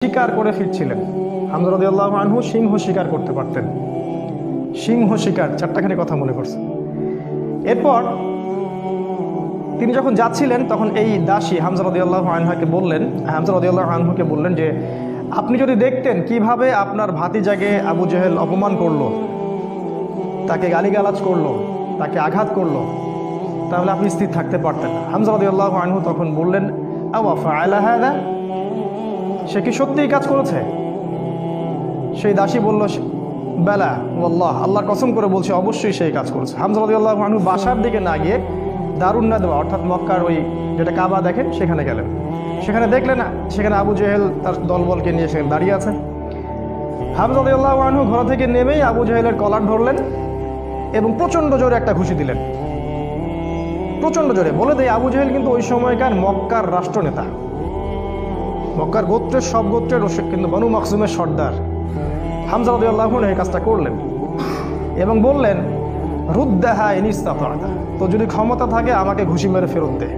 শিকার করে ফিরছিলেন। হামজা রাদিয়াল্লাহু আনহু সিংহ শিকার করতে পারতেন। সিংহ শিকার, চারটাখানি কথা মনে করছে। এরপর তিনি যখন যাচ্ছিলেন তখন এই দাসী হামজা রাদিয়াল্লাহু আনহুকে বললেন যে আপনি যদি দেখতেন কিভাবে আপনার ভাতিজাকে আবু জেহেল অপমান করলো, তাকে গালিগালাজ করলো, তাকে আঘাত করলো, তাহলে আপনি স্থির থাকতে পারতেন না। হামজা রাদিয়াল্লাহু আনহু তখন বললেন, আওয়া ফাআলা হাযা, সে কি সত্যিই কাজ করেছে? সেই দাসী বলল, বেলা ওয়াল্লাহ, আল্লাহর কসম করে বলছে অবশ্যই সেই কাজ করেছে। হামজা রাদিয়াল্লাহু আনহু বাসার দিকে না গিয়ে দারুন নাদওয়া অর্থাৎ মক্কার ওই যেটা কাবা দেখেন সেখানে গেলেন। সেখানে দেখলেন সেখানে আবু জেহেল তার দলবলকে নিয়ে সেখানে দাঁড়িয়ে আছে। হামজা রাদিয়াল্লাহু আনহু ঘর থেকে নেমেই আবু জেহেলের কলার ধরলেন এবং প্রচণ্ড জোরে একটা ঘুষি দিলেন, প্রচণ্ড জোরে। বলে দেয় আবু জেহেল কিন্তু ওই সময়কার মক্কার রাষ্ট্রনেতা, মক্কার গোত্রের সব গোত্রের কিন্তু বনু মাখজুমের সর্দার। হামজা রাদিয়াল্লাহু আনহু এই কাজটা করলেন এবং বললেন, রুদ্দাহা ইন ইসতাতা'তা, তো যদি ক্ষমতা থাকে আমাকে ঘুষি মেরে ফেরত দে।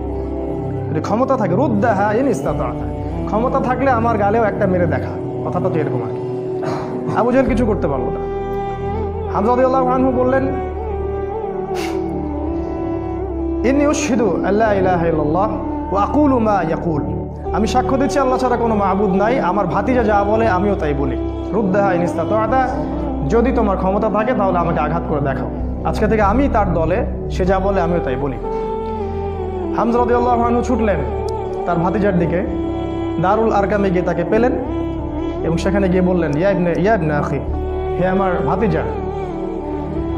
যদি ক্ষমতা থাকে, রুদ্দাহা ইন ইসতাতা'তা, ক্ষমতা থাকলে আমার গালেও একটা মেরে দেখা, কথাটা তো এরকম আর কি। আবু জেহেল কিছু করতে পারল না। হামজা রাদিয়াল্লাহু আনহু বললেন, ইন্নী উশহিদু আল্লা ইলাহা ইল্লাল্লাহ ওয়া আকুলু মা ইয়াকুল, আমি সাক্ষ্য দিচ্ছি আল্লাহ ছাড়া কোনো মাবুদ নাই, আমার ভাতিজা যা বলে আমিও তাই বলি। রুদ্দাহা ইন ইসতাতা'তা, যদি তোমার ক্ষমতা থাকে তাহলে আমাকে আঘাত করে দেখাও, আজকে থেকে আমি তার দলে, সে যা বলে আমিও তাই বলি। হামজা রাদিয়াল্লাহু আনহু ছুটলেন তার ভাতিজার দিকে, দারুল আরকামে গিয়ে তাকে পেলেন এবং সেখানে গিয়ে বললেন, ইয়া ইবনে আখি, হে আমার ভাতিজা,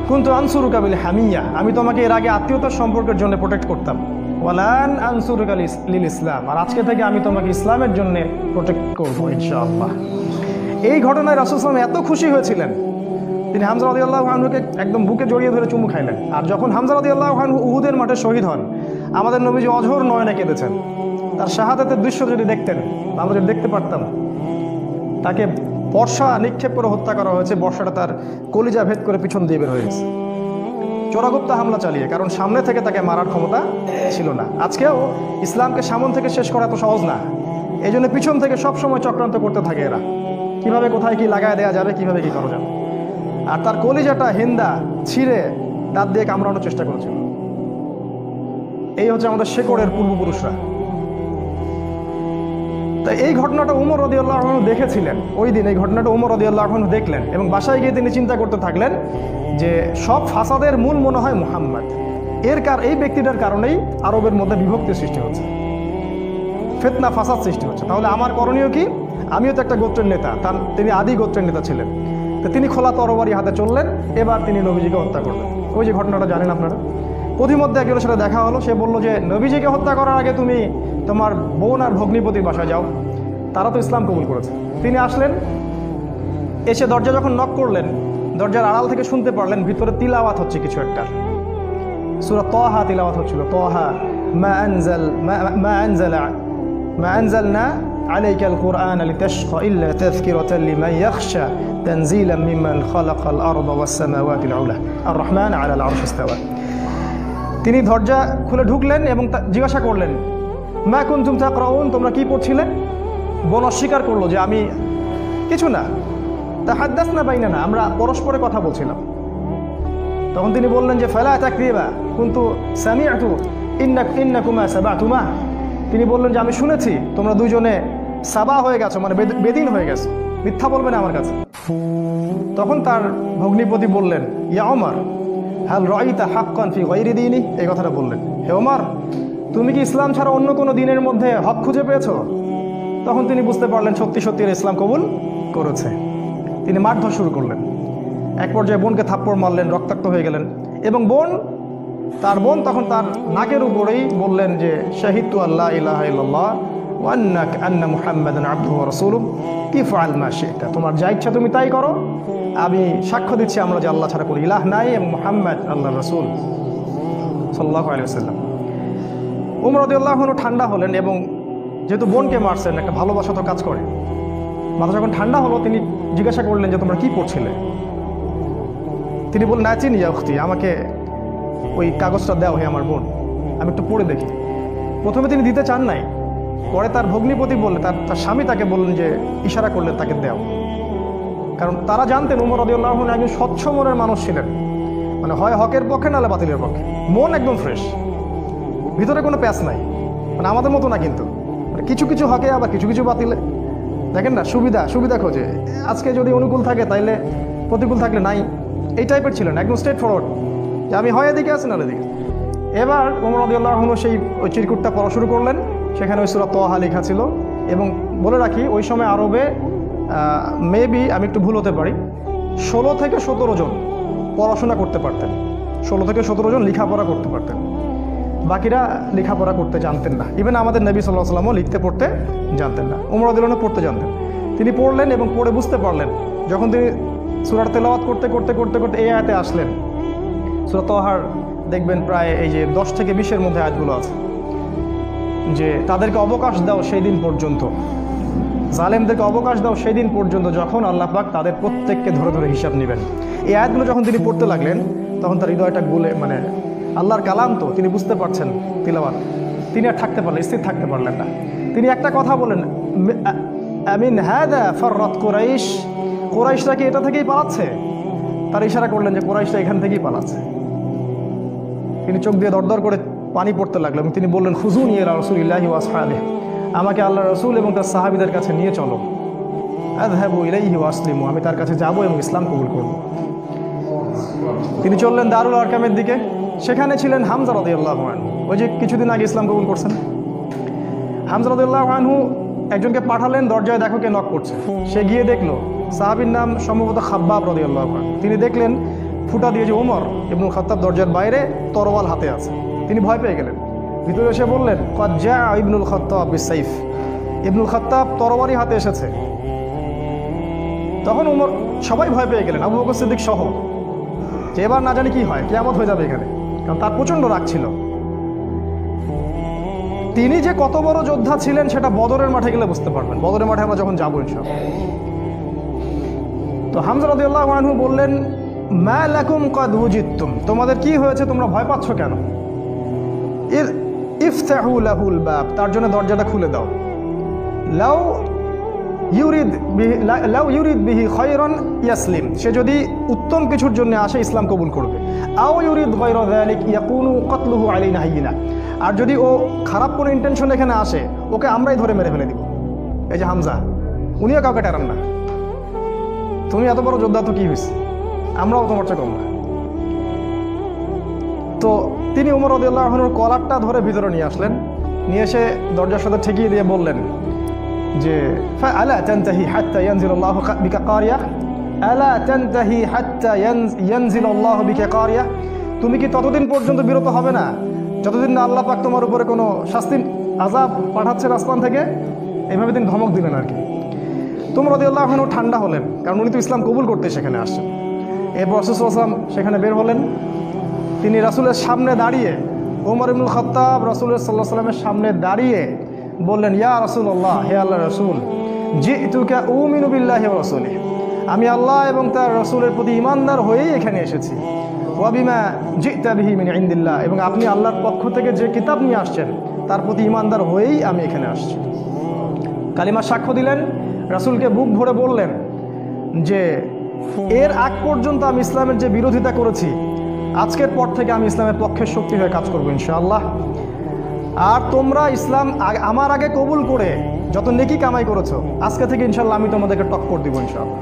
কুনতু আনসুরুকা বিল হামিয়া, আমি তোমাকে এর আগে আত্মীয়তার সম্পর্কের জন্য প্রোটেক্ট করতাম, ওয়ালান আনসুরুকা লিল ইসলাম, আর আজকে থেকে আমি তোমাকে ইসলামের জন্য প্রোটেক্ট করবো ইনশাআল্লাহ। এই ঘটনায় রাসূল সাল্লাল্লাহু আলাইহি ওয়াসাল্লাম এত খুশি হয়েছিলেন, তিনি হামজা রাদিয়াল্লাহু আনহুকে একদম বুকে জড়িয়ে ধরে চুমু খাইলেন। আর যখন হামজা রাদিয়াল্লাহু আনহু উহুদের মাঠে শহীদ হন, আমাদের নবীজি অঝোর নয়নে কেঁদেছেন। তার শাহাদাতের দৃশ্য যদি দেখতেন, আমরা যদি দেখতে পারতাম, তাকে বর্ষা নিক্ষেপ করে হত্যা করা হয়েছে, বর্ষাটা তার কলিজা ভেদ করে পিছন দিয়ে বের হয়ে গেছে, চোরাগুপ্তা হামলা চালিয়ে, কারণ সামনে থেকে তাকে মারার ক্ষমতা ছিল না। আজকেও ইসলামকে সামন থেকে শেষ করা এত সহজ না, এই জন্য পিছন থেকে সবসময় চক্রান্ত করতে থাকে এরা, কিভাবে কোথায় কি লাগায় দেওয়া যাবে, কিভাবে কি করা যাবে। আর তার কলিজাটা হিন্দা ছিঁড়ে দাঁত দিয়ে কামড়ানোর চেষ্টা করেছিল। এই হচ্ছে আমাদের শেকড়ের পূর্বপুরুষরা। তাই এই ঘটনাটা উমর রাদিয়াল্লাহু আনহু দেখেছিলেন ওই দিন, এই ঘটনাটা উমর রাদিয়াল্লাহু আনহু দেখলেন এবং বাসায় গিয়ে তিনি চিন্তা করতে থাকলেন যে সব ফাসাদের মূল মনে হয় মুহাম্মদ, এই ব্যক্তিটার কারণেই আরবের মধ্যে বিভক্তি সৃষ্টি হচ্ছে, ফিতনা ফাসাদ সৃষ্টি হচ্ছে। তাহলে আমার করণীয় কি? আমিও তো একটা গোত্রের নেতা, তিনি আদি গোত্রের নেতা ছিলেন, তো তিনি খোলা তরবারি হাতে চললেন, এবার তিনি নবীজিকে হত্যা করলেন। ওই যে ঘটনাটা জানেন আপনারা, প্রতিমধ্যে একজনের সাথে দেখা হলো, সে বলল যে নবীজিকে হত্যা করার আগে তুমি তোমার বোন আর ভগ্নিপতির বাসায় যাও, তারা তো ইসলাম কবুল করেছে। তিনি আসলেন, এসে দরজা যখন নক করলেন, দরজার আড়াল থেকে শুনতে পারলেন ভিতরে তিলাওয়াত হচ্ছে কিছু একটা, সূরা তাহা তিলাওয়াত হচ্ছিল। তাহা মা আনজালনা আলাইকাল কুরআন লিতাশকা ইল্লা তাযকিরাতাল লিমান ইয়াখশা তানজিলাম মিম্মান খালাকাল আরদা ওয়াস সামাওয়াতিল উলা আর রহমান আলাল আরশি ইসতাওয়া। তিনি দরজা খুলে ঢুকলেন এবং জিজ্ঞাসা করলেন, মা কুনতুম তাকরাউন, তোমরা কি পড়ছিলে? বোন অস্বীকার করলো যে আমি কিছু না, তাহাদ্দাসনা বাইনানা, আমরা পরস্পরে কথা বলছিলাম। তখন তিনি বললেন যে ফালা তাকরিবা কুনতু সামিআতু ইন্নাকুমা সাবাতুমা, তিনি বললেন যে আমি শুনেছি তোমরা দুইজনে সাবা হয়ে গেছো, মানে বেদিন হয়ে গেছো, মিথ্যা বলবে না আমার কাছে। তখন তার ভগ্নিপতি বললেন, ইয়া ওমর হাল রাইতা হাক্কান ফি গায়রি দীনি, এই কথাটা বললেন, হে ওমর, তুমি কি ইসলাম ছাড়া অন্য কোনো দিনের মধ্যে হক খুঁজে পেয়েছো? তখন তিনি বুঝতে পারলেন সত্যি সত্যি ইসলাম কবুল করেছে। তিনি মারধর শুরু করলেন, এক পর্যায়ে বোনকে থাপ্পড় মারলেন, রক্তাক্ত হয়ে গেলেন এবং তার বোন তখন তার নাকের উপরেই বললেন যে শাহিদতু আল্লা ইলাহা ইল্লাল্লাহ ওয়া আন্না মুহাম্মাদান আবদুহু ওয়া রাসূলুহু ইফআল মা শি'তা, তোমার যা ইচ্ছা তুমি তাই করো, আমি সাক্ষ্য দিচ্ছি আমরা যে আল্লাহ ছাড়া কোনো ইলাহ নাই এবং মুহাম্মদ আল্লাহর রাসূল সাল্লাল্লাহু আলাইহি ওয়াসাল্লাম। উমর রাদিয়াল্লাহু আনহু ঠান্ডা হলেন এবং যেহেতু বোনকে মারছেন, একটা ভালোবাসা তো কাজ করে, মাথা যখন ঠান্ডা হলো তিনি জিজ্ঞাসা করলেন যে তোমরা কি পড়ছিলে? তিনি বললেন, নাচিন ইয়া উখতি, আমাকে ওই কাগজটা দাও হে আমার বোন, আমি একটু পড়ে দেখি। প্রথমে তিনি দিতে চান নাই, পরে তার ভগ্নিপতি বললেন, তার স্বামী তাকে বললেন যে, ইশারা করলেন তাকে দেও। কারণ তারা জানতেন উমর রাদিয়াল্লাহু আনহু একজন স্বচ্ছ মনের মানুষ ছিলেন, মানে হয় হকের পক্ষে নাহলে বাতিলের পক্ষে, মন একদম ফ্রেশ, ভিতরে কোনো প্যাচ নাই, মানে আমাদের মতো না কিন্তু, মানে কিছু কিছু হকে আবার কিছু কিছু বাতিলে। দেখেন না, সুবিধা খোঁজে, আজকে যদি অনুকূল থাকে তাইলে প্রতিকূল থাকলে নাই, এই টাইপের ছিলেন, একদম স্ট্রেট ফরওয়ার্ড, যে আমি হয় এদিকে আছি না এদিকে। এবার ওমর রাদিয়াল্লাহু আনহু সেই ওই চিরকুটটা পড়া শুরু করলেন, সেখানে ওই সূরা তাহা লেখা ছিল। এবং বলে রাখি, ওই সময় আরবে মেবি, আমি একটু ভুল হতে পারি, 16 থেকে 17 জন পড়াশোনা করতে পারতেন, 16 থেকে 17 জন লেখাপড়া করতে পারতেন, বাকিরা লেখাপড়া করতে জানতেন না। ইভেন আমাদের নবী সাল্লাল্লাহু আলাইহি ওয়াসাল্লামও লিখতে পড়তে জানতেন না, ওমর রাদিয়াল্লাহু আনহু পড়তে জানতেন। তিনি পড়লেন এবং পড়ে বুঝতে পারলেন। যখন তিনি সূরার তেলাওয়াত করতে করতে করতে করতে এই আয়াতে আসলেন, সূরা তাহার দেখবেন প্রায় এই যে 10 থেকে 20-এর মধ্যে আয়াতগুলো আছে, যে তাদেরকে অবকাশ দাও সেই দিন পর্যন্ত, জালেমদেরকে অবকাশ দাও সেই দিন পর্যন্ত যখন আল্লাহ পাক তাদের প্রত্যেককে ধরে ধরে হিসাব নেবেন। এই আয়াতগুলো যখন তিনি পড়তে লাগলেন, তখন তার হৃদয়টা গুলে, মানে আল্লাহর কালাম তো, তিনি বুঝতে পারছেন তিলাওয়াত, তিনি আর থাকতে পারলেন, স্থির থাকতে পারলেন না। তিনি একটা কথা বলেন, আমিন হাদা ফাররাত কুরাইশ, কুরাইশরা কি এটা থেকেই পালাচ্ছে? তার ইশারা করলেন যে কুরাইশরা এখান থেকেই পালাচ্ছে। তিনি চোখ দিয়ে দরদর করে পানি পড়তে লাগলো এবং তিনি বললেন, খুজুনি ইলা রাসূলিল্লাহি ওয়া আসহাবিহি, আমাকে আল্লাহর রাসূল এবং তার সাহাবীদের কাছে নিয়ে চলো। আযহাবু ইলাইহি ওয়া আসলিমু, আমি তার কাছে যাব এবং ইসলাম কবুল করব। তিনি চললেন দারুল আরকামের দিকে। সেখানে ছিলেন হামজা রাদিয়াল্লাহু আনহু, ওই যে কিছুদিন আগে ইসলাম কবুল করছেন। হামজা রাদিয়াল্লাহু আনহু একজনকে পাঠালেন, দরজায় দেখো কে নক করছে। সে গিয়ে দেখলো, সাহাবীর নাম সম্ভবত খাব্বাব রাদিয়াল্লাহু আনহু। তিনি দেখলেন ফুটা দিয়ে যে ওমর ইবনুল খাত্তাব দরজার বাইরে তরোয়াল হাতে আছে। তিনি ভয় পেয়ে গেলেন, ভিতরে এসে বললেন, ক্বাদ জাআ ইবনুল খাত্তাব বিসাইফ, ইবনুল খাত্তাব তরবারি হাতে এসেছে। তখন ওমর, সবাই ভয় পেয়ে গেলেন, আবু বকর সিদ্দিক সহ, যে এবার না জানি কি হয়, কিয়ামত হয়ে যাবে এখানে, কারণ তার প্রচণ্ড রাগ ছিল। তিনি যে কত বড় যোদ্ধা ছিলেন সেটা বদরের মাঠে গেলে বুঝতে পারবেন, বদরের মাঠে আমরা যখন যাবো ইনশাআল্লাহ। তো হামজা রাদিয়াল্লাহু আনহু বললেন, মা লাকুম ক্বাদ ওয়াজিদতুম, তোমাদের কি হয়েছে, তোমরা ভয় পাচ্ছ কেন? ইফতাহু লাহুল বাব, তার জন্য দরজাটা খুলে দাও। লাউ ইউরিদ বিহি খায়রান ইয়াসলিম, সে যদি উত্তম কিছুর জন্য আসে ইসলাম কবুল করবে। আও ইউরিদ গায়রা যালিক ইয়াকুনু কতলুহু আলাইনা হাইয়িনা, আর যদি ও খারাপ কোনো ইন্টেনশন এখানে আসে, ওকে আমরাই ধরে মেরে ফেলে দিব। এই যে হামজা, উনিও কাউকে টেরান না, তুমি এত বড় যোদ্ধা তো কি হয়েছে, আমরাও তোমার চেয়ে কম না। তো তিনি ওমর রাদিয়াল্লাহু আনহুর কলারটা ধরে ভিতরে নিয়ে আসলেন, নিয়ে এসে দরজার সাথে ঠেকিয়ে দিয়ে বললেন যে, আলা তানতাহি হাত্তা ইয়ানজিলাল্লাহু বিকা কারিয়া, আলা তানতাহি হাত্তা ইয়ানজিলাল্লাহু বিকা কারিয়া, তুমি কি ততদিন পর্যন্ত বিরত হবে না যতদিন না আল্লাহ পাক তোমার উপরে কোনো শাস্তি আযাব পাঠাচ্ছেন আসমান থেকে? এইভাবে তিনি ধমক দিলেন আর কি। ওমর রাদিয়াল্লাহু আনহু ঠান্ডা হলেন, কারণ উনি তো ইসলাম কবুল করতে সেখানে আসছেন। এরপর রাসূল সাল্লাল্লাহু আলাইহি ওয়াসাল্লাম সেখানে বের হলেন। তিনি রাসূলের সামনে দাঁড়িয়ে, ওমর ইবনুল খাত্তাব রাসূলের সাল্লাল্লাহু আলাইহি ওয়াসাল্লামের সামনে দাঁড়িয়ে বললেন, ইয়া রাসূলুল্লাহ, হে আল্লাহর রাসূল, জিতুকা উমিনু বিল্লাহি ওয়া রাসূলিহি, আমি আল্লাহ এবং তার রাসূলের প্রতি ঈমানদার হয়েই এখানে এসেছি। ওয়া বিমা জিতা বিহি মিন ইনদিল্লাহ, এবং আপনি আল্লাহর পক্ষ থেকে যে কিতাব নিয়ে আসছেন তার প্রতি ঈমানদার হয়েই আমি এখানে আসছি। কালিমার সাক্ষ্য দিলেন, রাসূলকে বুক ভরে বললেন যে, এর আগ পর্যন্ত আমি ইসলামের যে বিরোধিতা করেছি, আজকের পর থেকে আমি ইসলামের পক্ষের শক্তি হয়ে কাজ করবো ইনশাআল্লাহ। আর তোমরা ইসলাম আমার আগে কবুল করে যত নেকি কামাই করেছো, আজকে থেকে ইনশাআল্লাহ আমি তোমাদেরকে টক্কর দিব ইনশাআল্লাহ।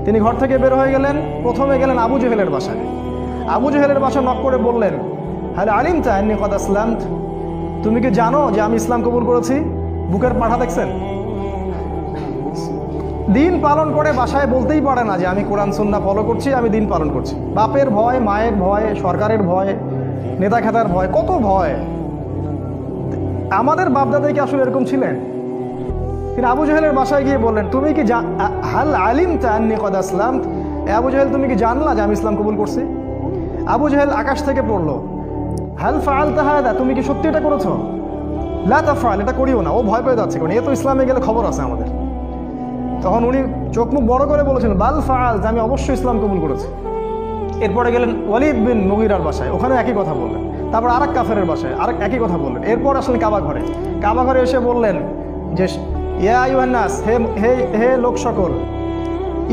তিনি ঘর থেকে বের হয়ে গেলেন, প্রথমে গেলেন আবু জেহেলের বাসায়। আবু জেহেলের বাসায় নক করে বললেন, হাল আলিমতা আন্নী ক্বাদ আসলামত, তুমি কি জানো যে আমি ইসলাম কবুল করেছি? বুকের পাঠা দেখছেন, দিন পালন করে বাসায় বলতেই পারে না যে আমি কোরআন সুন্নাহ ফলো করছি, আমি দিন পালন করছি। বাপের ভয়, মায়ের ভয়, সরকারের ভয়, নেতা খেতার ভয়, কত ভয়। আমাদের বাপদাদাই কি আসলে এরকম ছিলেন? তিনি আবু জেহেলের বাসায় গিয়ে বললেন, তুমি কি হাল আলিমতা আন্নী ক্বাদ আসলামত, আবু জেহেল তুমি কি জানলা যে আমি ইসলাম কবুল করছি? আবু জেহেল আকাশ থেকে পড়লো, হাল ফাআলতা হাদা, তুমি কি সত্যি এটা করেছো? লা তাফআল, এটা করিও না। ও ভয় পেয়ে যাচ্ছে, কারণ এ তো ইসলামে গেলে খবর আছে আমাদের। তখন উনি চোখ মুখ বড় করে বলেছিলেন, বাল ফাআল, আমি অবশ্যই ইসলাম কবুল করেছি। এরপরে গেলেন ওয়ালিদ বিন মুগীরার বাসায়, ওখানে একই কথা বললেন। তারপর আরেক কাফেরের বাসায় আরেক একই কথা বললেন। এরপর আসলে কাবা ঘরে এসে বললেন যে ইয়া আইয়ুহান নাস, হে হে হে লোক সকল,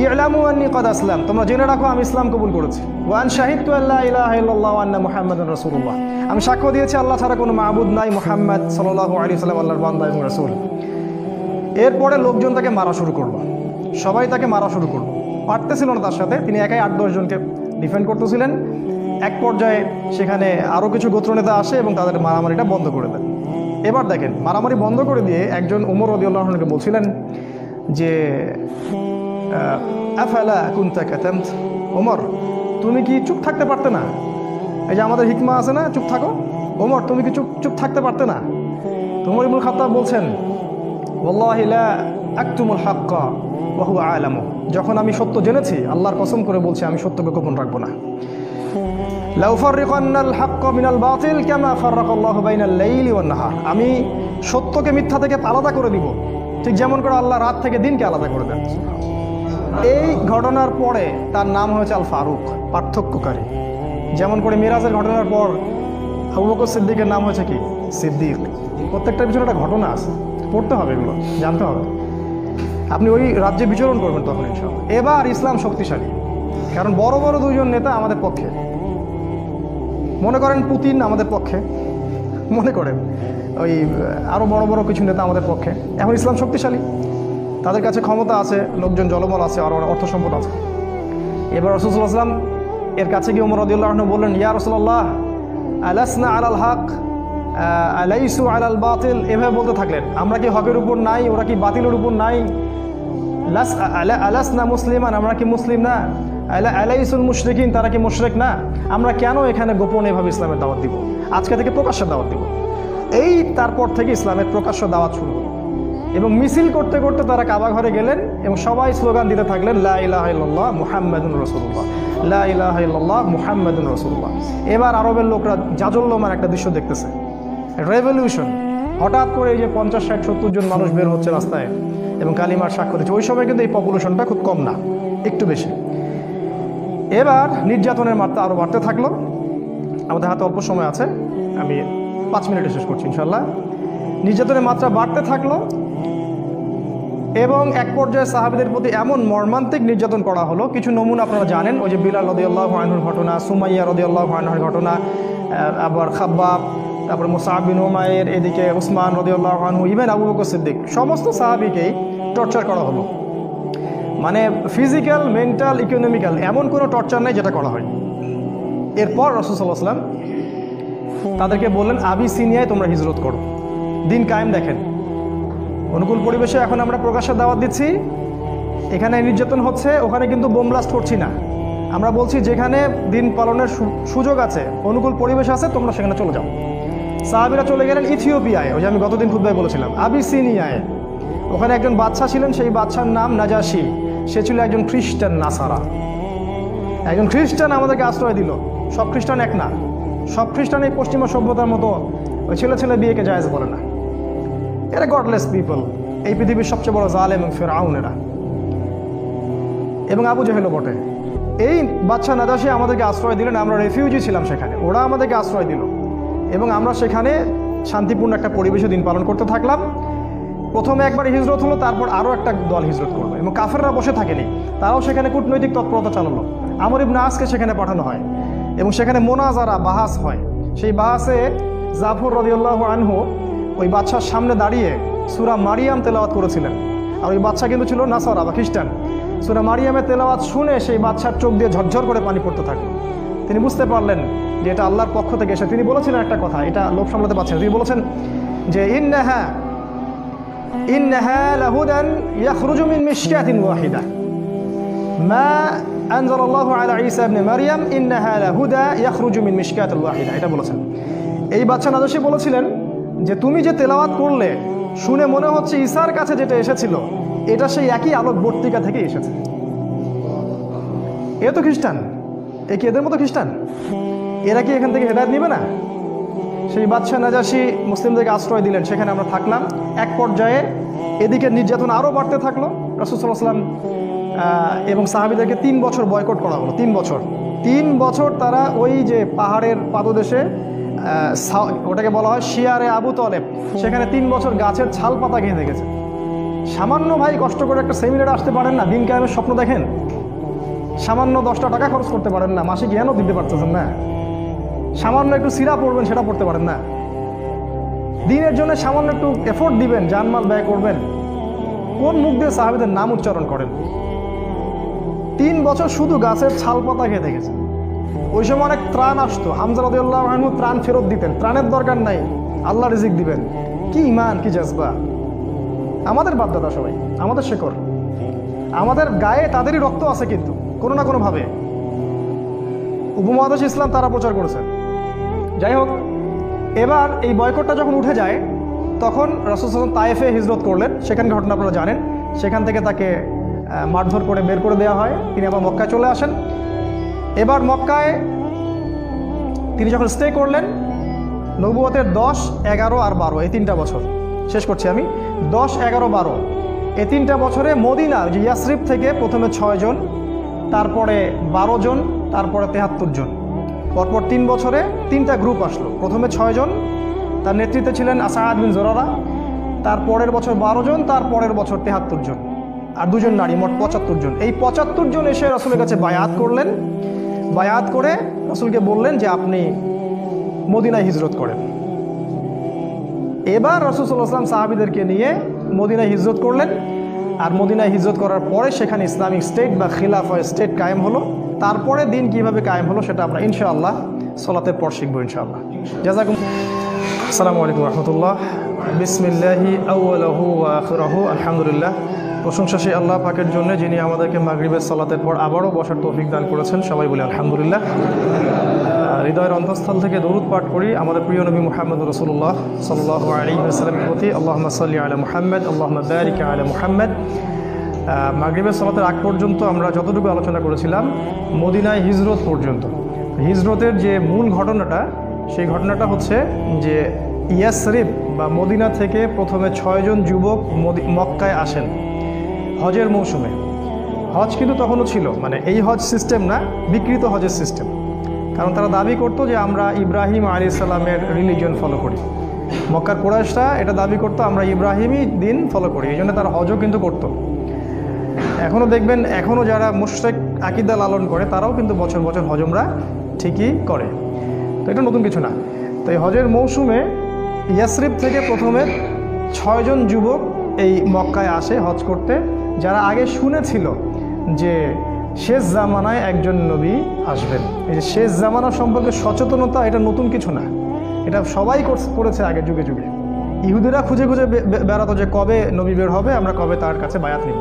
ই'লামু আন্নী ক্বাদ আসলাম, তোমরা জেনে রাখো আমি ইসলাম কবুল করেছি। ওয়া আন শাহিদতু আল্লা ইলাহা ইল্লাল্লাহ ওয়া আন্না মুহাম্মাদুর রাসূলুল্লাহ, আমি সাক্ষ্য দিয়েছি আল্লাহ ছাড়া কোনো মাবুদ নাই, মুহাম্মদ সাল্লাল্লাহু আলাইহি ওয়াসাল্লাম আল্লাহর বান্দা এবং রাসূল। এরপরে লোকজন তাকে মারা শুরু করলো, সবাই তাকে মারা শুরু করলো, পারতেছিল না তার সাথে, তিনি একাই 8-10 জনকে ডিফেন্ড করতেছিলেন। এক পর্যায়ে সেখানে আরও কিছু গোত্রনেতা আসে এবং তাদের মারামারিটা বন্ধ করে দেন। এবার দেখেন, মারামারি বন্ধ করে দিয়ে একজন ওমর রাদিয়াল্লাহু আনহুকে বলছিলেন যে আফালা কুনতা কাতামত, ওমর তুমি কি চুপ থাকতে পারতে না? এই যে আমাদের হিকমা আছে না, চুপ থাকো, ওমর তুমি কি চুপ থাকতে পারতে না? ওমর ইবনুল খাত্তাব বলছেন ওয়াল্লাহি লা আকতুমুল হাক্কা ওয়া হুয়া আলামু, যখন আমি সত্য জেনেছি আল্লাহর কসম করে বলছি আমি সত্যকে গোপন রাখবো না। লাউ ফাররিকান্নাল হাক্কা মিনাল বাতিল কামা ফাররাকাল্লাহু বাইনাল লাইলি ওয়ান নাহার, আমি সত্যকে মিথ্যা থেকে আলাদা করে দিব ঠিক যেমন করে আল্লাহ রাত থেকে দিনকে আলাদা করে দেন। এই ঘটনার পরে তার নাম হয়েছে আল ফারুক, পার্থক্যকারী। যেমন করে মিরাজের ঘটনার পর আবু বকর সিদ্দিকের নাম হয়েছে কি? সিদ্দিক। প্রত্যেকটার পিছনে একটা ঘটনা আছে, পড়তে হবে, এগুলো জানতে হবে। আপনি ওই রাজ্যে বিচরণ করবেন তখন ইনশাআল্লাহ। এবার ইসলাম শক্তিশালী, কারণ বড় বড় দুইজন নেতা আমাদের পক্ষে। মনে করেন পুতিন আমাদের পক্ষে, মনে করেন ওই আরও বড় বড় কিছু নেতা আমাদের পক্ষে। এখন ইসলাম শক্তিশালী, তাদের কাছে ক্ষমতা আছে, লোকজন জলবল আছে, আর অর্থ সম্পদ আছে। এবার রাসূলুল্লাহ সাল্লাল্লাহু আলাইহি ওয়াসাল্লাম এর কাছে গিয়ে ওমর রাদিয়াল্লাহু আনহু বললেন, ইয়া রাসূলুল্লাহ আলাসনা আলাল হক আলাইসু আলাল বাতিল, এভাবে বলতে থাকলেন, আমরা কি হকের উপর নাই, ওরা কি বাতিলের উপর নাই? আলাসনা মুসলিমান, আমরা কি মুসলিম না? আলাইসুল মুশরিকিন, তারা কি মুশরিক না? আমরা কেন এখানে গোপনে এভাবে ইসলামের দাওয়াত দিব? আজকে থেকে প্রকাশ্য দাওয়াত দিব। এই তারপর থেকে ইসলামের প্রকাশ্য দাওয়াত শুরু হলো এবং মিছিল করতে করতে তারা কাবা ঘরে গেলেন এবং সবাই স্লোগান দিতে থাকলেন লা ইলাহা ইল্লাল্লাহ মুহাম্মাদুর রাসূলুল্লাহ, লা ইলাহা ইল্লাল্লাহ মুহাম্মাদুর রাসূলুল্লাহ। এবার আরবের লোকরা জাজল্যমান একটা দৃশ্য দেখতেছে, রেভলিউশন। হঠাৎ করে এই যে 50, 60, 70 জন মানুষ বের হচ্ছে রাস্তায় এবং কালিমার সাক্ষ্য দিচ্ছে। ওই সময় কিন্তু এই পপুলেশনটা খুব কম না, একটু বেশি। এবার নির্যাতনের মাত্রা আরও বাড়তে থাকলো। আমাদের হাতে অল্প সময় আছে, আমি 5 মিনিটে শেষ করছি ইনশাল্লাহ। নির্যাতনের মাত্রা বাড়তে থাকলো এবং এক পর্যায়ে সাহাবীদের প্রতি এমন মর্মান্তিক নির্যাতন করা হলো। কিছু নমুনা আপনারা জানেন, ওই যে বিলাল রাদিয়াল্লাহু আনহুর ঘটনা, সুমাইয়া রাদিয়াল্লাহু আনহার ঘটনা, আবার খাব্বাব, তারপরে মুসআব বিন উমাইর, এদিকে উসমান রাদিয়াল্লাহু আনহু, ইভেন আবু বকর সিদ্দিক, সমস্ত সাহাবীকেই টর্চার করা হলো। মানে ফিজিক্যাল, মেন্টাল, ইকোনমিক্যাল এমন কোনো টর্চার নাই যেটা করা হয়। এরপর রাসূল সাল্লাল্লাহু আলাইহি ওয়াসাল্লাম তাদেরকে বললেন আবিসিনিয়ায় তোমরা হিজরত করো, দিন কায়েম দেখেন। অনুকূল পরিবেশে এখন আমরা প্রকাশ্যে দাওয়াত দিচ্ছি, এখানে নির্যাতন হচ্ছে, ওখানে কিন্তু বোম ব্লাস্ট করছি না। আমরা বলছি যেখানে দিন পালনের সুযোগ আছে, অনুকূল পরিবেশ আছে, তোমরা সেখানে চলে যাও। সাহাবীরা চলে গেলেন ইথিওপিয়ায়, ওই যে আমি গতদিন খুতবায় বলেছিলাম, আবিসিনিয়ায়। ওখানে একজন বাদশা ছিলেন, সেই বাদশার নাম নাজাশি। সে ছিল একজন খ্রিস্টান নাসারা, একজন খ্রিস্টান আমাদেরকে আশ্রয় দিল। সব খ্রিস্টান এক না, সব খ্রিস্টান এই পশ্চিমা সভ্যতার মতো ওই ছেলে ছেলে বিয়েকে জায়েজ বলে না। এরা গডলেস পিপল, এই পৃথিবীর সবচেয়ে বড় জালেম এবং ফিরআউন এরা, এবং আবু জেহেলও বটে। এই বাদশা নাজাশি আমাদেরকে আশ্রয় দিলেন, আমরা রেফিউজি ছিলাম সেখানে, ওরা আমাদেরকে আশ্রয় দিল এবং আমরা সেখানে শান্তিপূর্ণ একটা পরিবেশে দিন পালন করতে থাকলাম। প্রথমে একবার হিজরত হলো, তারপর আরও একটা দল হিজরত করলো এবং কাফেররা বসে থাকেনি, তারাও সেখানে কূটনৈতিক তৎপরতা চালালো। আমর ইবনে আসকে সেখানে পাঠানো হয় এবং সেখানে মোনাজারা, বাহাস হয়। সেই বাহাসে জাফর রাদিয়াল্লাহু আনহু ওই বাদশার সামনে দাঁড়িয়ে সূরা মারিয়াম তেলাওয়াত করেছিলেন। আর ওই বাদশা কিন্তু ছিল নাসারা বা খ্রিস্টান। সূরা মারিয়ামের তেলাওয়াত শুনে সেই বাদশার চোখ দিয়ে ঝরঝর করে পানি পড়তে থাকে। তিনি বুঝতে পারলেন যে এটা আল্লাহর পক্ষ থেকে এসে। তিনি বলেছিলেন একটা কথা, এটা লোক সামলাতে পারছেন। তিনি বলেছেন যে ইন্নাহা লাহুদান ইয়াখরুজু মিন মিশকাতিন ওয়াহিদা মা আনজালাল্লাহু আলা ঈসা ইবনে মারইয়াম ইন্নাহা লাহুদা ইয়াখরুজু মিন মিশকাতিন ওয়াহিদা, এটা বলেছেন। এই বাদশা নাজাশি বলেছিলেন যে তুমি যে তেলাওয়াত করলে শুনে মনে হচ্ছে ঈসার কাছে যেটা এসেছিল এটা সেই একই আলোক বর্তিকা থেকে এসেছে। এ তো খ্রিস্টান, এ কি এদের মতো খ্রিস্টান? এরা কি এখান থেকে হেদায়েত নেবে না? সেই বাদশা নাজাশি মুসলিমদেরকে আশ্রয় দিলেন, সেখানে আমরা থাকলাম। এক পর্যায়ে এদিকে নির্যাতন আরও বাড়তে থাকলো। রাসূল সাল্লাল্লাহু আলাইহি ওয়াসাল্লাম এবং সাহাবীদেরকে 3 বছর বয়কট করা হলো। 3 বছর তারা ওই যে পাহাড়ের পাদদেশে ওটাকে বলা হয় শিয়ারে আবু তলেব, সেখানে 3 বছর গাছের ছাল পাতা খেয়ে দেখেছে। সামান্য ভাই কষ্ট করে একটা সেমিনারে আসতে পারেন না, দিন কায়েমের স্বপ্ন দেখেন, সামান্য 10টা টাকা খরচ করতে পারেন না, মাসে জ্ঞানও দিতে পারতেছেন না, সামান্য একটু সিরা পড়বেন সেটা পড়তে পারেন না, দিনের জন্য সামান্য একটু এফোর্ট দিবেন, জানমাল ব্যয় করবেন, কোন মুখ দিয়ে সাহাবীদের নাম উচ্চারণ করেন? 3 বছর শুধু গাছের ছাল পাতা খেয়ে দেখেছে। ওই সময় অনেক ত্রাণ আসতো, হামজা রাদিয়াল্লাহু আনহু ত্রাণ ফেরত দিতেন, ত্রাণের দরকার নাই, আল্লাহ রিজিক দিবেন। কি ইমান, কি জজবা! আমাদের বাপদাদা সবাই, আমাদের শেকড়, আমাদের গায়ে তাদেরই রক্ত আছে, কিন্তু কোনো না কোনোভাবে উপমহাদেশ ইসলাম তারা প্রচার করেছেন। যাই হোক, এবার এই বয়কটটা যখন উঠে যায়, তখন রাসূল সাল্লাল্লাহু আলাইহি ওয়াসাল্লাম তায়েফে হিজরত করলেন। সেখানকার ঘটনা আপনারা জানেন। সেখান থেকে তাকে মারধর করে বের করে দেওয়া হয়, তিনি আবার মক্কায় চলে আসেন। এবার মক্কায় তিনি যখন স্টে করলেন, নবুয়তের 10, 11 আর 12 এই 3টা বছর, শেষ করছি আমি, 10, 11, 12 এই 3টা বছরে মদিনার যে ইয়াসরিব থেকে প্রথমে 6 জন, তারপরে 12 জন, তারপরে 73 জন, পরপর 3 বছরে 3টা গ্রুপ আসলো। প্রথমে 6 জন, তার নেতৃত্বে ছিলেন আসাদ বিন জুরারা, তারপরের বছর 12 জন, তারপরের বছর 73 জন, আর 2 জন নারী, মোট 75 জন। এই 75 জন এসে রাসূলের কাছে বায়াত করলেন। বায়াত করে রাসূলকে বললেন যে আপনি মদিনায় হিজরত করেন। এবার রাসূল সাল্লাল্লাহু আলাইহি ওয়াসাল্লাম সাহাবীদেরকে নিয়ে মদিনায় হিজরত করলেন। আর মদিনায় হিজরত করার পরে সেখানে ইসলামিক স্টেট বা খিলাফা স্টেট কায়েম হলো। তারপরে দিন কিভাবে কায়েম হলো সেটা আমরা ইনশাআল্লাহ সালাতের পর শিখবো ইনশাআল্লাহ। জাযাকুম। আসসালামু আলাইকুম ওয়া রাহমাতুল্লাহ। বিসমিল্লাহি আউয়ালুহু ওয়া আখিরুহু আলহামদুলিল্লাহ। প্রশংসা সেই আল্লাহ পাকের জন্য, যিনি আমাদেরকে মাগরিবের সালাতের পর আবারও বসার তৌফিক দান করেছেন। সবাই বলি আলহামদুলিল্লাহ। হৃদয়ের অন্তঃস্থল থেকে দরুদ পাঠ করি আমাদের প্রিয় নবী মুহাম্মদ রাসূলুল্লাহ সাল্লাল্লাহু আলাইহি ওয়াসাল্লামের প্রতি। আল্লাহুম্মা সাল্লি আলা মুহাম্মদ, আল্লাহুম্মা বারিক আলা মুহাম্মদ। মাগরিবের সালাতের আগ পর্যন্ত আমরা যতটুকু আলোচনা করেছিলাম মদিনায় হিজরত পর্যন্ত। হিজরতের যে মূল ঘটনাটা, সেই ঘটনাটা হচ্ছে যে ইয়াসরিব বা মদিনা থেকে প্রথমে 6 জন যুবক মক্কায় আসেন হজের মৌসুমে। হজ কিন্তু তখনও ছিল, মানে এই হজ সিস্টেম না, বিকৃত হজের সিস্টেম। কারণ তারা দাবি করতো যে আমরা ইব্রাহিম আলাইহিস সালামের রিলিজিয়ন ফলো করি। মক্কার কুরাইশরা এটা দাবি করতো আমরা ইব্রাহিমী দিন ফলো করি, এই জন্য তারা হজও কিন্তু করতো। এখনও দেখবেন, এখনও যারা মুশরিক আকীদা লালন করে তারাও কিন্তু বছর বছর হজ উমরা ঠিকই করে। তো এটা নতুন কিছু না। তো এই হজের মৌসুমে ইয়াসরিব থেকে প্রথমে 6 জন যুবক এই মক্কায় আসে হজ করতে, যারা আগে শুনেছিল যে শেষ জামানায় একজন নবী আসবেন। এই যে শেষ জামানা সম্পর্কে সচেতনতা, এটা নতুন কিছু না, এটা সবাই করেছে আগে যুগে যুগে। ইহুদিরা খুঁজে খুঁজে বেড়াতো যে কবে নবী বের হবে, আমরা কবে তার কাছে বায়াত নিব।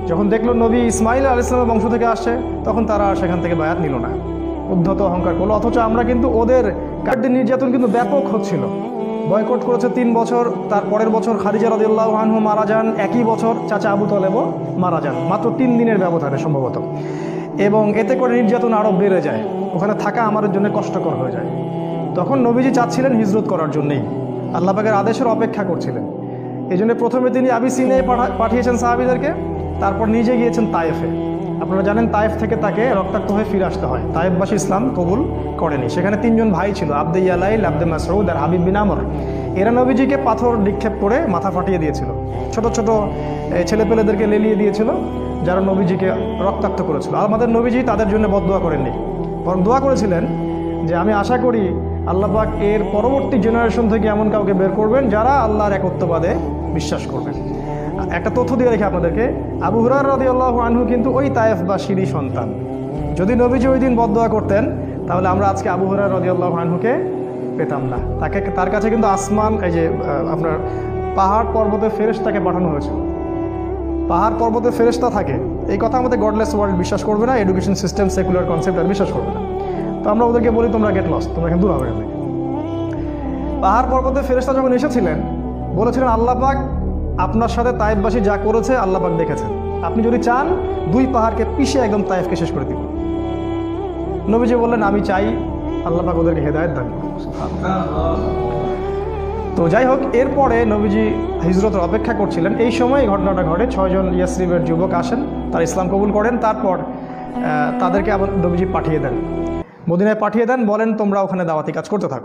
যখন দেখলো নবী ইসমাইল আলাইহিস সালামের বংশ থেকে আসছে, তখন তারা আর সেখান থেকে বায়াত নিল না, উদ্ধত অহংকার করলো। অথচ আমরা কিন্তু ওদের কার্ডের নির্যাতন কিন্তু ব্যাপক হচ্ছিল। বয়কট করেছে 3 বছর, তার পরের বছর খাদিজা রাদিয়াল্লাহু আনহা মারা যান, একই বছর চাচা আবু তলেবও মারা যান, মাত্র 3 দিনের ব্যবধানে সম্ভবত। এবং এতে করে নির্যাতন আরও বেড়ে যায়, ওখানে থাকা আমাদের জন্য কষ্টকর হয়ে যায়। তখন নবীজি চাচ্ছিলেন হিজরত করার জন্যেই, আল্লাহ পাকের আদেশের অপেক্ষা করছিলেন। এই জন্য প্রথমে তিনি আবিসিনিয়ায় পাঠিয়েছেন সাহাবীদেরকে, তারপর নিজে গিয়েছেন তায়েফে। আপনারা জানেন তায়েফ থেকে তাকে রক্তাক্ত হয়ে ফিরে আসতে হয়। তায়েফবাসী ইসলাম কবুল করেনি। সেখানে 3 জন ভাই ছিল, আব্দে ইয়ালাইল, আব্দে মাসউদ আর হাবিব বিন আমর। এরা নবীজিকে পাথর নিক্ষেপ করে মাথা ফাটিয়ে দিয়েছিল, ছোট ছোট ছেলেপেলেদেরকে লেলিয়ে দিয়েছিল, যারা নবীজিকে রক্তাক্ত করেছিল। আমাদের নবীজি তাদের জন্য বদদোয়া করেননি, বরং দোয়া করেছিলেন যে আমি আশা করি আল্লাহ পাক এর পরবর্তী জেনারেশন থেকে এমন কাউকে বের করবেন যারা আল্লাহর একত্ববাদে বিশ্বাস করবেন। একটা তথ্য দিয়ে রেখে আপনাদেরকে, আবু হুরায়রা রাদিয়াল্লাহু আনহু কিন্তু ওই তায়েফবাসীরই সন্তান। যদি নবীজি ওই দিন বদদোয়া করতেন, তাহলে আমরা আজকে আবু হুরায়রা রাদিয়াল্লাহু আনহুকে পেতাম না। তার কাছে কিন্তু আসমান, এই যে আপনার পাহাড় পর্বতে ফেরেশতাকে পাঠানো হয়েছে। পাহাড় পর্বতে ফেরেশতা থাকে, এই কথা আমাদের গডলেস ওয়ার্ল্ড বিশ্বাস করবে না, এডুকেশন সিস্টেম, সেকুলার কনসেপ্ট আর বিশ্বাস করবে না। তো আমরা ওদেরকে বলি তোমরা গেট লস্ট, তোমরা এখানে দূর হবে। পাহাড় পর্বতে ফেরেশতা যখন এসেছিলেন, বলেছিলেন আল্লাহ পাক আপনার সাথে তায়েফবাসী যা করেছে আল্লাহ পাক দেখেছেন, আপনি যদি চান 2 পাহাড়কে পিষে একদম তায়েফকে শেষ করে দিব। নবীজি বললেন আমি চাই, আল্লাহ পাক ওদেরকে হেদায়েত দান করুন। তো যাই হোক, এরপরে নবীজি হিজরতের অপেক্ষা করছিলেন, এই সময় এই ঘটনাটা ঘটে। 6 জন ইয়াসরিবের যুবক আসেন, তারা ইসলাম কবুল করেন। তারপর তাদেরকে আবার নবীজি পাঠিয়ে দেন, মদিনায় পাঠিয়ে দেন, বলেন তোমরা ওখানে দাওয়াতি কাজ করতে থাকো।